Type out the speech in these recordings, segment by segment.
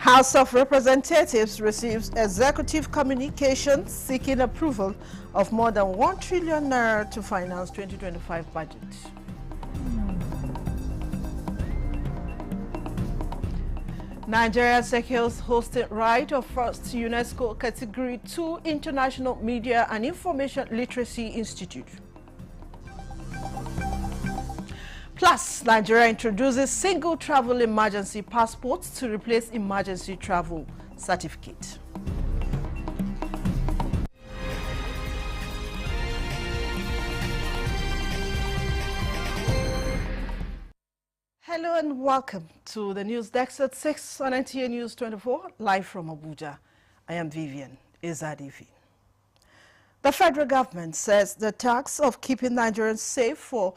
House of Representatives receives executive communication seeking approval of more than 1 trillion naira to finance 2025 budget. Nigeria secures hosting right of first UNESCO Category 2 International Media and Information Literacy Institute. Plus, Nigeria introduces single travel emergency passports to replace emergency travel certificate. Hello and welcome to the news desk at 6 on NTA News24, live from Abuja. I am Vivian Izadivi. The federal government says the task of keeping Nigerians safe for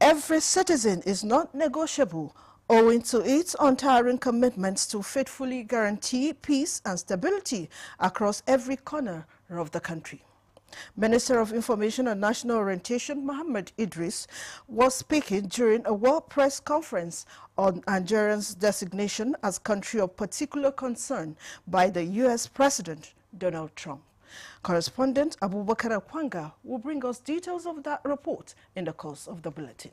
every citizen is not negotiable, owing to its untiring commitments to faithfully guarantee peace and stability across every corner of the country. Minister of Information and National Orientation Mohammed Idris was speaking during a World Press Conference on Nigeria's designation as country of particular concern by the U.S. President Donald Trump. Correspondent Abubakar Akwanga will bring us details of that report in the course of the bulletin.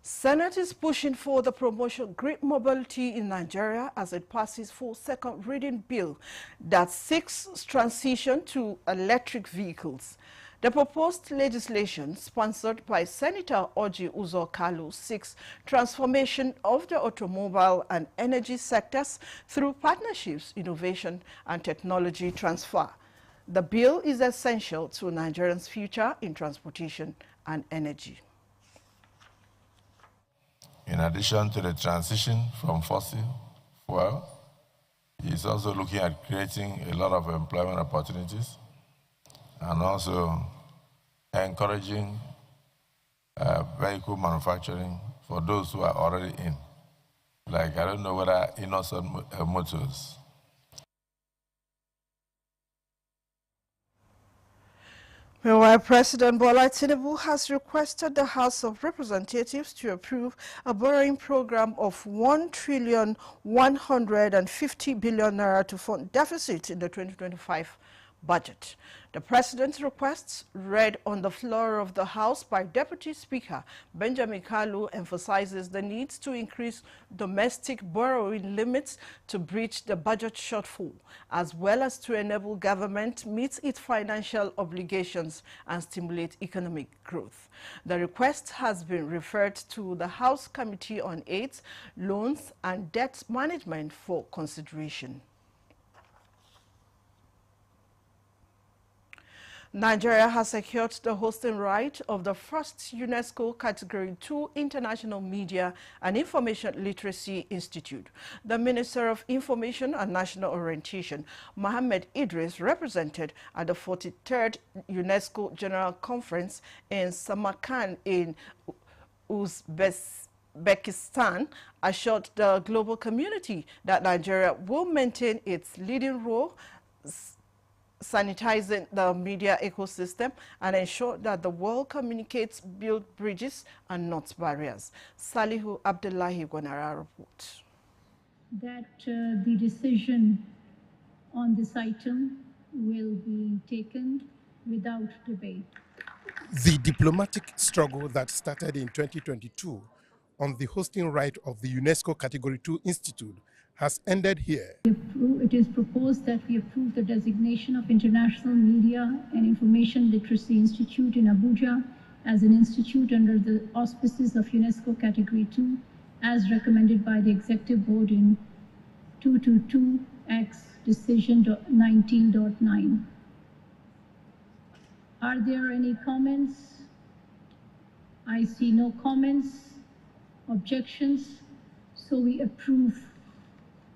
Senate is pushing for the promotion of green mobility in Nigeria as it passes for second reading bill that seeks transition to electric vehicles. The proposed legislation, sponsored by Senator Orji Uzor Kalu, seeks transformation of the automobile and energy sectors through partnerships, innovation, and technology transfer. The bill is essential to Nigerians' future in transportation and energy. In addition to the transition from fossil fuel, he is also looking at creating a lot of employment opportunities and also encouraging vehicle manufacturing for those who are already in. Like, I don't know whether Innocent Motors. Meanwhile, President Bola Tinubu has requested the House of Representatives to approve a borrowing program of 1,150 billion naira to fund deficit in the 2025 budget. The President's requests, read on the floor of the House by Deputy Speaker Benjamin Kalu, emphasizes the need to increase domestic borrowing limits to bridge the budget shortfall, as well as to enable government meet its financial obligations and stimulate economic growth. The request has been referred to the House Committee on Aid, Loans and Debt Management for consideration. Nigeria has secured the hosting right of the first UNESCO Category 2 International Media and Information Literacy Institute. The Minister of Information and National Orientation, Mohammed Idris, represented at the 43rd UNESCO General Conference in Samarkand in Uzbekistan, assured the global community that Nigeria will maintain its leading role sanitizing the media ecosystem and ensure that the world communicates, build bridges and not barriers. Salihu Abdullahi Gwanara report. That the decision on this item will be taken without debate. The diplomatic struggle that started in 2022 on the hosting right of the UNESCO Category 2 Institute has ended here. It is proposed that we approve the designation of International Media and Information Literacy Institute in Abuja as an institute under the auspices of UNESCO Category 2, as recommended by the Executive Board in 222X Decision 19.9. Are there any comments? I see no comments, objections, so we approve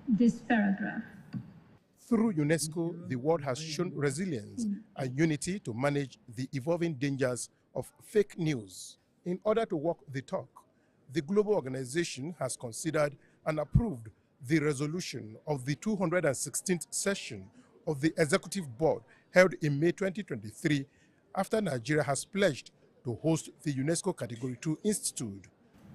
this paragraph. Through UNESCO, the world has shown resilience and unity to manage the evolving dangers of fake news. In order to walk the talk, the global organization has considered and approved the resolution of the 216th session of the Executive Board held in May 2023 after Nigeria has pledged to host the UNESCO Category 2 Institute.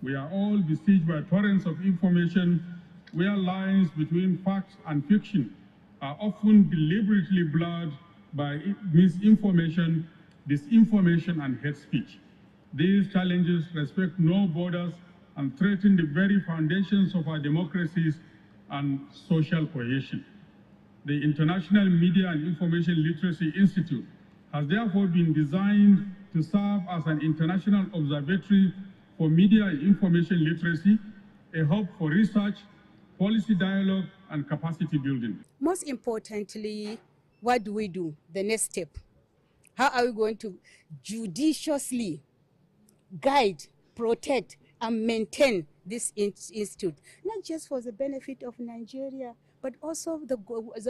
We are all besieged by torrents of information where lines between fact and fiction are often deliberately blurred by misinformation, disinformation, and hate speech. These challenges respect no borders and threaten the very foundations of our democracies and social cohesion. The International Media and Information Literacy Institute has therefore been designed to serve as an international observatory for media and information literacy, a hub for research, policy dialogue, and capacity building. Most importantly, what do we do? The next step. How are we going to judiciously guide, protect, and maintain this institute, not just for the benefit of Nigeria, but also the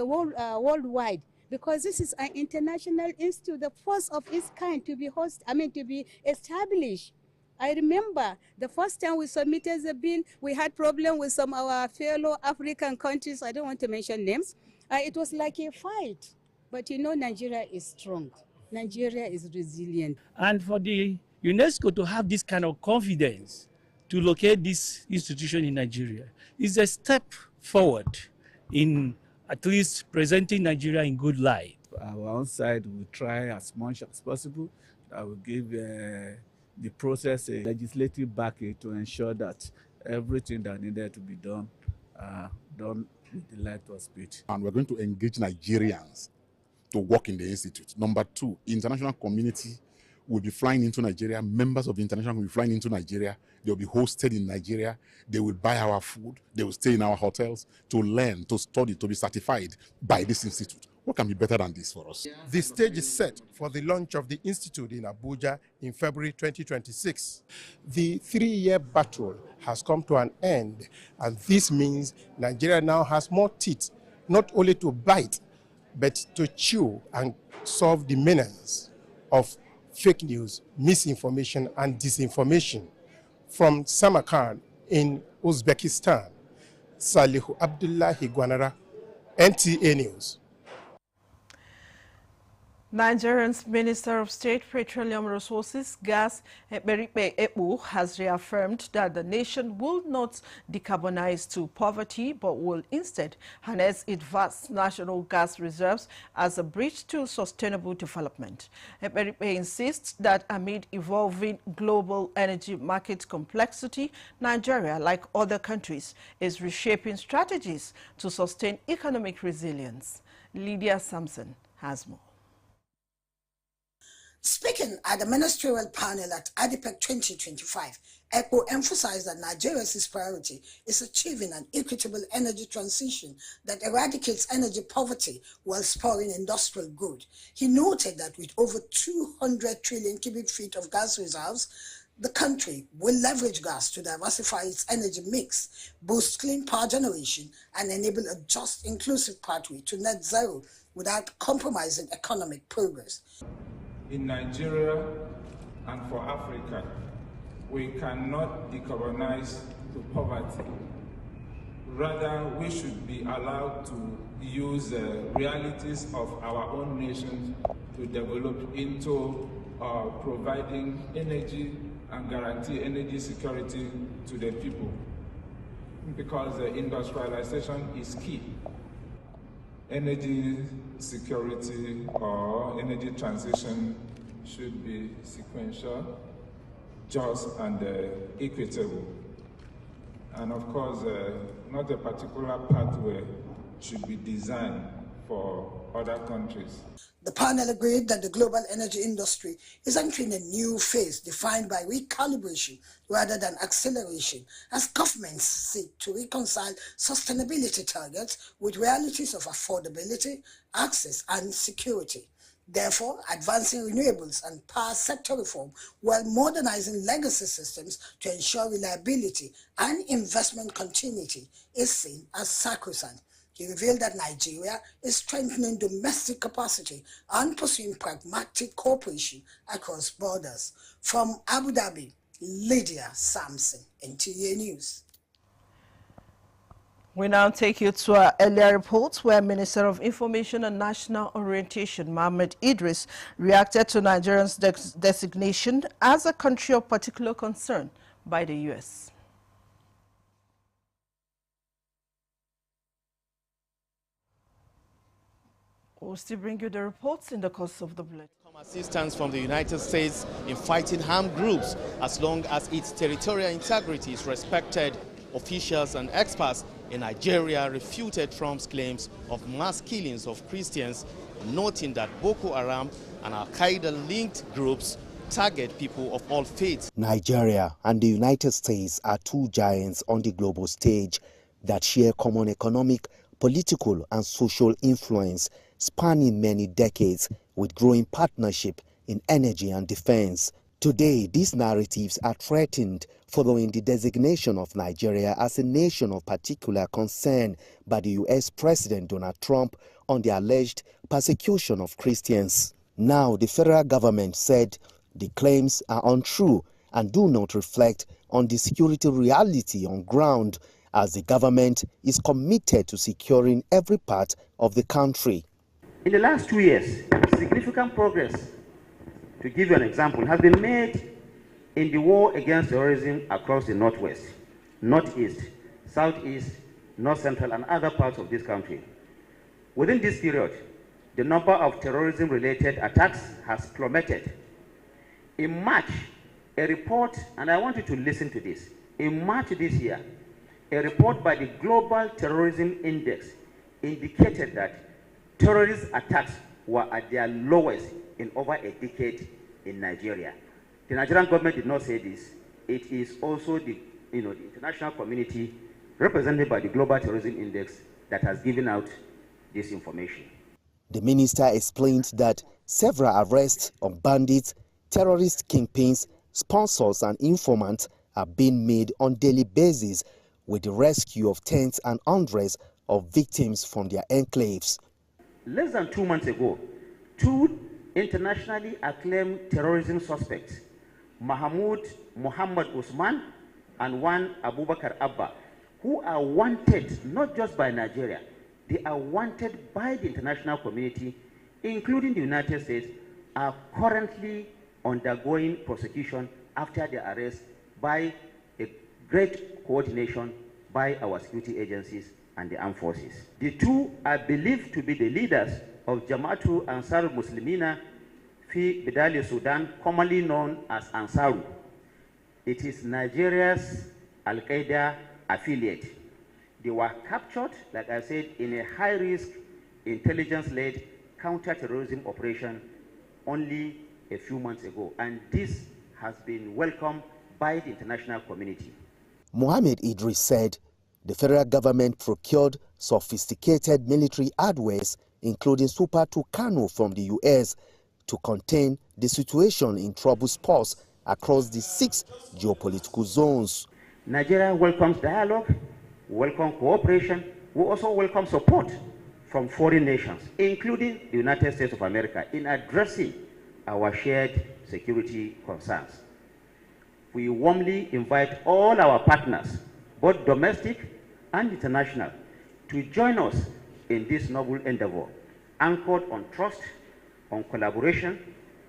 worldwide, because this is an international institute, the first of its kind to be to be established. I remember the first time we submitted the bill, we had problem with some of our fellow African countries. I don't want to mention names. It was like a fight, but you know, Nigeria is strong. Nigeria is resilient. And for the UNESCO to have this kind of confidence to locate this institution in Nigeria is a step forward in at least presenting Nigeria in good light. Our own side will try as much as possible. I will give the process a legislative backing to ensure that everything that needed to be done, done with the light of speed. And we're going to engage Nigerians to work in the institute. Number two, international community will be flying into Nigeria. Members of the international will be flying into Nigeria. They'll be hosted in Nigeria. They will buy our food. They will stay in our hotels to learn, to study, to be certified by this institute. What can be better than this for us? The stage is set for the launch of the institute in Abuja in February 2026. The 3-year battle has come to an end, and this means Nigeria now has more teeth, not only to bite, but to chew and solve the menace of fake news, misinformation, and disinformation. From Samarkand in Uzbekistan, Salihu Abdullahi Gwanara, NTA News. Nigeria's Minister of State, Petroleum Resources, Gas, Eberipe Ebu, has reaffirmed that the nation will not decarbonize to poverty, but will instead harness its vast national gas reserves as a bridge to sustainable development. Eberipe insists that amid evolving global energy market complexity, Nigeria, like other countries, is reshaping strategies to sustain economic resilience. Lydia Sampson has more. Speaking at the ministerial panel at ADIPEC 2025, ECHO emphasized that Nigeria's priority is achieving an equitable energy transition that eradicates energy poverty while spurring industrial growth. He noted that with over 200 trillion cubic feet of gas reserves, the country will leverage gas to diversify its energy mix, boost clean power generation, and enable a just, inclusive pathway to net zero without compromising economic progress. In Nigeria and for Africa, we cannot decarbonize to poverty. Rather, we should be allowed to use the realities of our own nations to develop into providing energy and guarantee energy security to the people, because industrialization is key. Energy security or energy transition should be sequential, just, and equitable. And of course, not a particular pathway should be designed for other countries. The panel agreed that the global energy industry is entering a new phase defined by recalibration rather than acceleration, as governments seek to reconcile sustainability targets with realities of affordability, access, and security. Therefore, advancing renewables and power sector reform while modernizing legacy systems to ensure reliability and investment continuity is seen as sacrosanct. He revealed that Nigeria is strengthening domestic capacity and pursuing pragmatic cooperation across borders. From Abu Dhabi, Lydia Sampson, NTA News. We now take you to our earlier reports where Minister of Information and National Orientation, Mohammed Idris, reacted to Nigeria's designation as a country of particular concern by the U.S. We'll still bring you the reports in the course of the bulletin. Assistance from the United States in fighting armed groups as long as its territorial integrity is respected. Officials and experts in Nigeria refuted Trump's claims of mass killings of Christians, noting that Boko Haram and Al-Qaeda-linked groups target people of all faiths. Nigeria and the United States are two giants on the global stage that share common economic, political and social influence spanning many decades, with growing partnership in energy and defense. Today, these narratives are threatened following the designation of Nigeria as a nation of particular concern by the U.S. President Donald Trump on the alleged persecution of Christians. Now, the federal government said the claims are untrue and do not reflect on the security reality on ground, as the government is committed to securing every part of the country. In the last 2 years, significant progress, to give you an example, has been made in the war against terrorism across the Northwest, Northeast, Southeast, North Central, and other parts of this country. Within this period, the number of terrorism-related attacks has plummeted. In March, a report, and I want you to listen to this, in March this year, a report by the Global Terrorism Index indicated that terrorist attacks were at their lowest in over a decade in Nigeria. The Nigerian government did not say this. It is also the international community represented by the Global Terrorism Index that has given out this information. The minister explained that several arrests of bandits, terrorist kingpins, sponsors and informants are being made on a daily basis, with the rescue of tens and hundreds of victims from their enclaves. Less than 2 months ago, two internationally acclaimed terrorism suspects, Mahmoud Muhammad Usman and one Abubakar Abba, who are wanted not just by Nigeria, they are wanted by the international community, including the United States, are currently undergoing prosecution after their arrest by a great coordination by our security agencies and the armed forces. The two are believed to be the leaders of Jama'atu Ansar Muslimina fi Bidali Sudan, commonly known as Ansaru. It is Nigeria's Al-Qaeda affiliate. They were captured, like I said, in a high-risk, intelligence-led counter-terrorism operation only a few months ago, and this has been welcomed by the international community. Mohammed Idris said the federal government procured sophisticated military hardware, including Super Tucano from the U.S., to contain the situation in troubled spots across the 6 geopolitical zones. Nigeria welcomes dialogue, welcomes cooperation. We also welcome support from foreign nations, including the United States of America, in addressing our shared security concerns. We warmly invite all our partners, both domestic and international, to join us in this noble endeavor, anchored on trust, on collaboration,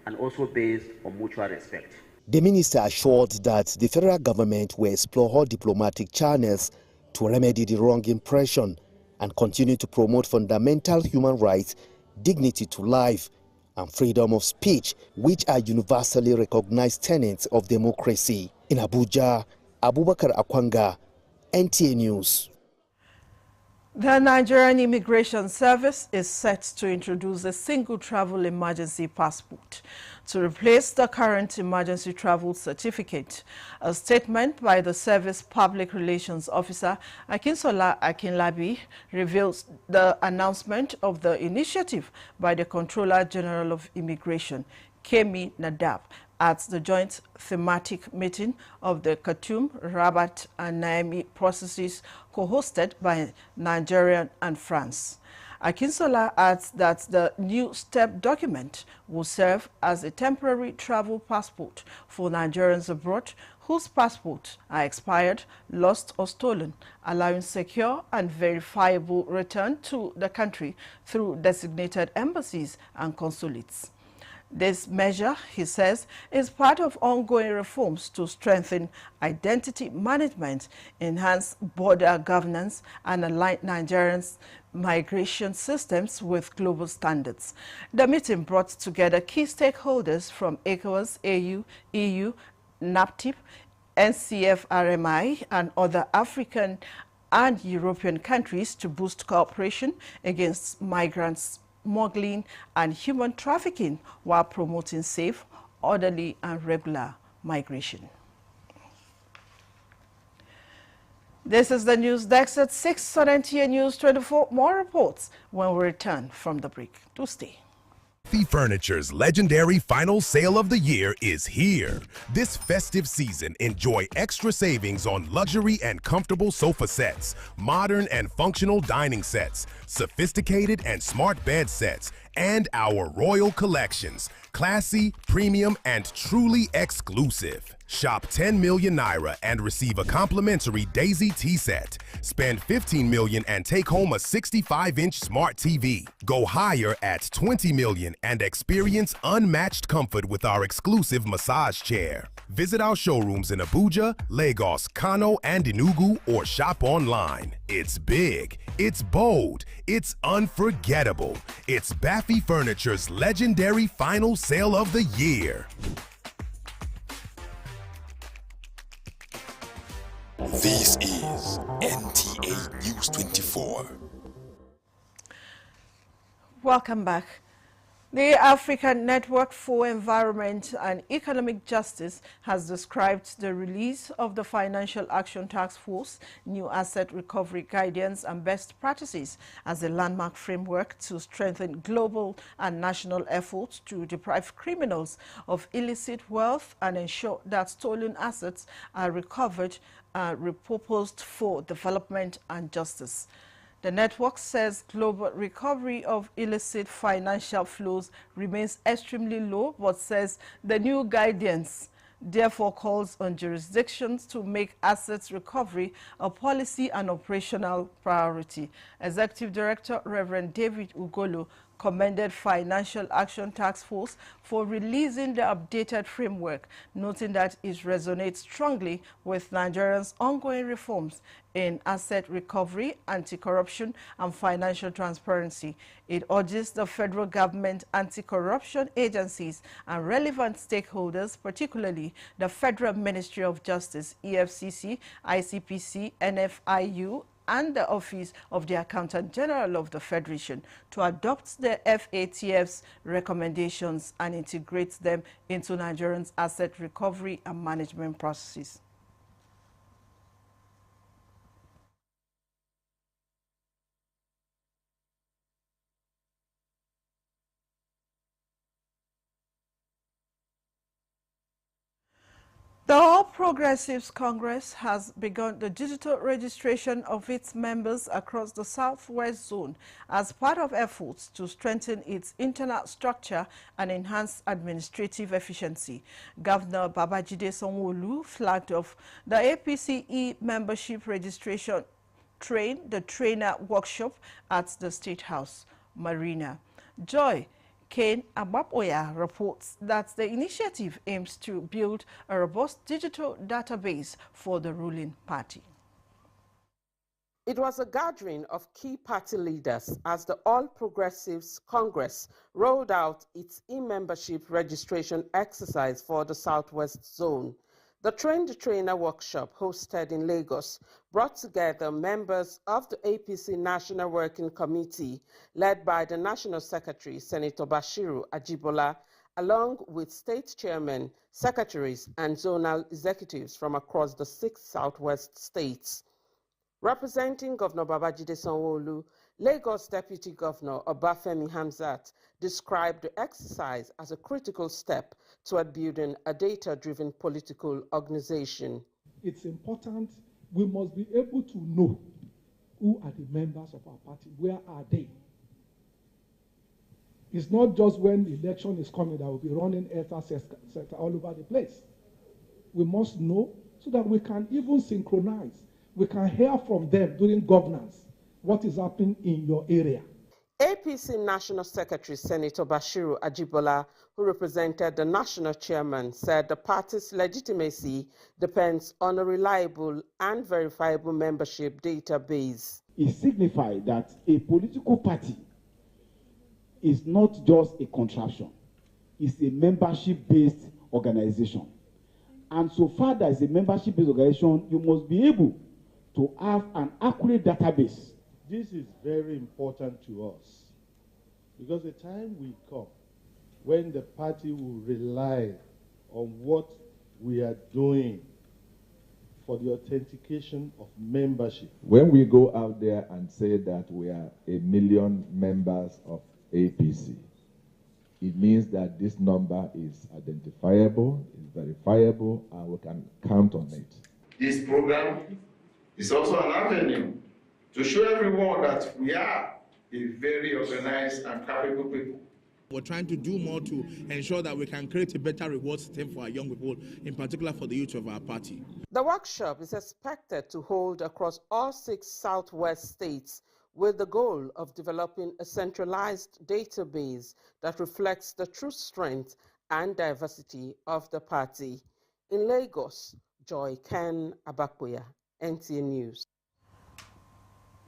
and also based on mutual respect. The minister assured that the federal government will explore all diplomatic channels to remedy the wrong impression and continue to promote fundamental human rights, dignity to life, and freedom of speech, which are universally recognized tenets of democracy. In Abuja, Abubakar Akwanga, NTA News. The Nigerian Immigration Service is set to introduce a single travel emergency passport to replace the current emergency travel certificate. A statement by the service public relations officer Akinsola Akinlabi reveals the announcement of the initiative by the Controller General of Immigration, Kemi Nadab, at the joint thematic meeting of the Khartoum, Rabat and Niamey processes co-hosted by Nigeria and France. Akinsola adds that the new STEP document will serve as a temporary travel passport for Nigerians abroad whose passports are expired, lost or stolen, allowing secure and verifiable return to the country through designated embassies and consulates. This measure, he says, is part of ongoing reforms to strengthen identity management, enhance border governance, and align Nigerians' migration systems with global standards. The meeting brought together key stakeholders from ECOWAS, AU, EU, NAPTIP, NCFRMI, and other African and European countries to boost cooperation against migrants, smuggling, and human trafficking while promoting safe, orderly, and regular migration. This is the news desk at 6 on NTA News 24. More reports when we return from the break. Do stay. Baffy Furniture's legendary final sale of the year is here. This festive season, enjoy extra savings on luxury and comfortable sofa sets, modern and functional dining sets, sophisticated and smart bed sets, and our royal collections. Classy, premium, and truly exclusive. Shop 10 million Naira and receive a complimentary Daisy tea set. Spend 15 million and take home a 65-inch smart TV. Go higher at 20 million and experience unmatched comfort with our exclusive massage chair. Visit our showrooms in Abuja, Lagos, Kano, and Enugu, or shop online. It's big, it's bold, it's unforgettable. It's Baffy Furniture's legendary final sale of the year. This is NTA News24. Welcome back. The African Network for Environment and Economic Justice has described the release of the Financial Action Task Force New Asset Recovery Guidance and Best Practices as a landmark framework to strengthen global and national efforts to deprive criminals of illicit wealth and ensure that stolen assets are recovered and repurposed for development and justice. The network says global recovery of illicit financial flows remains extremely low, but says the new guidance therefore calls on jurisdictions to make assets recovery a policy and operational priority. Executive Director Reverend David Ugolo commended Financial Action Task Force for releasing the updated framework, noting that it resonates strongly with Nigerians' ongoing reforms in asset recovery, anti-corruption, and financial transparency. It urges the federal government, anti-corruption agencies, and relevant stakeholders, particularly the Federal Ministry of Justice, EFCC, ICPC, NFIU, and the Office of the Accountant General of the Federation to adopt the FATF's recommendations and integrate them into Nigerians' asset recovery and management processes. The All Progressives Congress has begun the digital registration of its members across the Southwest Zone as part of efforts to strengthen its internal structure and enhance administrative efficiency. Governor Babajide Sanwo-Olu flagged off the APC e-membership registration the trainer workshop at the State House Marina. Joy Kane Abapoya reports that the initiative aims to build a robust digital database for the ruling party. It was a gathering of key party leaders as the All Progressives Congress rolled out its e-membership registration exercise for the Southwest Zone. The Train the Trainer workshop hosted in Lagos brought together members of the APC National Working Committee led by the National Secretary, Senator Bashiru Ajibola, along with state chairmen, secretaries, and zonal executives from across the 6 Southwest states. Representing Governor Babajide Sanwo-Olu, Lagos Deputy Governor Obafemi Hamzat described the exercise as a critical step toward building a data-driven political organization. It's important. We must be able to know who are the members of our party. Where are they? It's not just when the election is coming that we'll be running sector all over the place. We must know so that we can even synchronize. We can hear from them during governance what is happening in your area. APC National Secretary Senator Bashiru Ajibola, who represented the national chairman, said the party's legitimacy depends on a reliable and verifiable membership database. It signifies that a political party is not just a contraption, it's a membership-based organization. And so far as a membership-based organization, you must be able to have an accurate database. This is very important to us because the time will come when the party will rely on what we are doing for the authentication of membership. When we go out there and say that we are 1 million members of APC, it means that this number is identifiable, is verifiable, and we can count on it. This program is also an avenue to show everyone that we are a very organized and capable people. We're trying to do more to ensure that we can create a better reward system for our young people, in particular for the youth of our party. The workshop is expected to hold across all 6 Southwest states with the goal of developing a centralized database that reflects the true strength and diversity of the party. In Lagos, Joy Ken Abakuya, NTA News.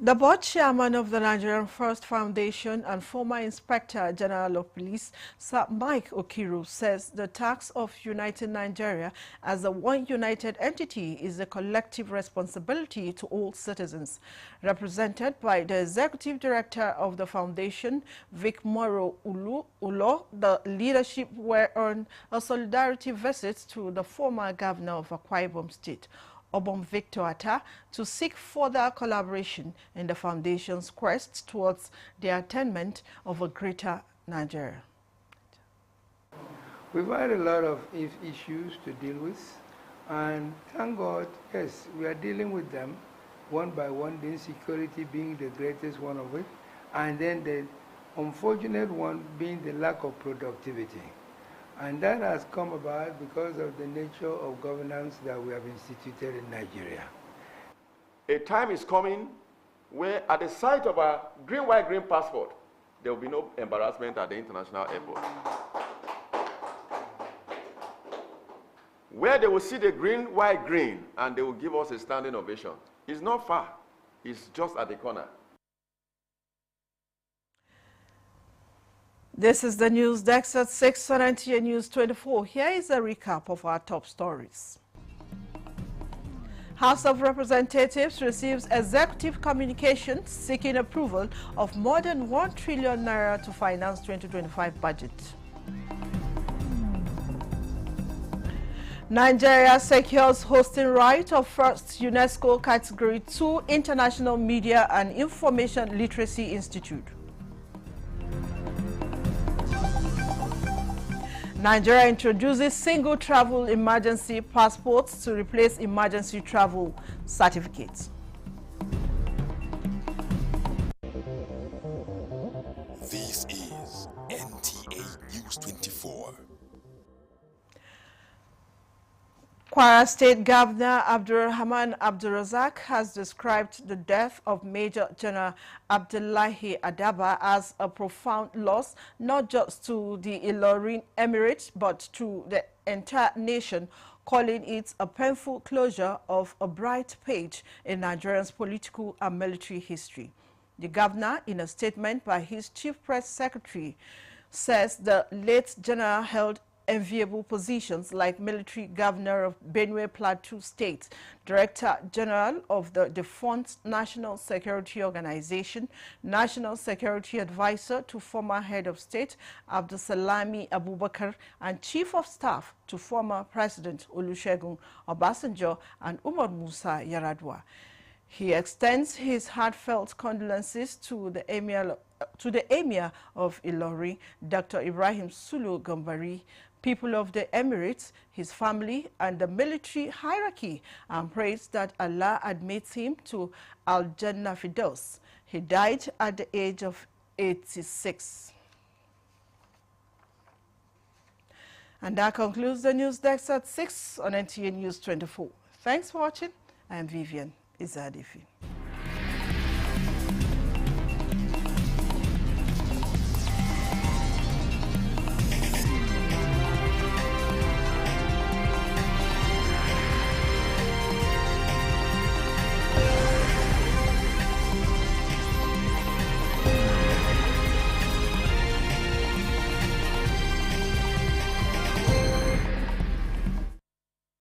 The board chairman of the Nigerian First Foundation and former Inspector General of Police, Sir Mike Okiru, says the task of uniting Nigeria as a one united entity is a collective responsibility to all citizens. Represented by the Executive Director of the Foundation, Vic Moro Ulo, the leadership were on a solidarity visit to the former governor of Akwa Ibom State, Obom Victor Atta, to seek further collaboration in the Foundation's quest towards the attainment of a greater Nigeria. We've had a lot of issues to deal with, and thank God, yes, we are dealing with them one by one, the insecurity being the greatest one of it, and then the unfortunate one being the lack of productivity. And that has come about because of the nature of governance that we have instituted in Nigeria. A time is coming where at the sight of a green, white, green passport, there will be no embarrassment at the international airport. Where they will see the green, white, green, and they will give us a standing ovation. It's not far. It's just at the corner. This is the news desk at 6 on NTA News24. Here is a recap of our top stories. House of Representatives receives executive communication seeking approval of more than 1 trillion naira to finance 2025 budget. Nigeria secures hosting right of first UNESCO Category 2 International Media and Information Literacy Institute. Nigeria introduces single travel emergency passports to replace emergency travel certificates. This is NTA News24. Kwara State Governor Abdulrahman Abdulrazak has described the death of Major General Abdullahi Adaba as a profound loss, not just to the Ilorin Emirate, but to the entire nation, calling it a painful closure of a bright page in Nigeria's political and military history. The governor, in a statement by his chief press secretary, says the late general held enviable positions like military governor of Benue Plateau State, director general of the defunct National Security Organization, national security advisor to former head of state Abdusalami Abubakar, and chief of staff to former President Olusegun Obasanjo and Umar Musa Yar'Adua. He extends his heartfelt condolences to the Emir of Ilorin, Dr. Ibrahim Sulu Gambari, people of the Emirates, his family, and the military hierarchy, and prays that Allah admits him to Al-Jannah Firdaus. He died at the age of 86. And that concludes the news desk at 6 on NTA News 24. Thanks for watching. I am Vivian Izadifi.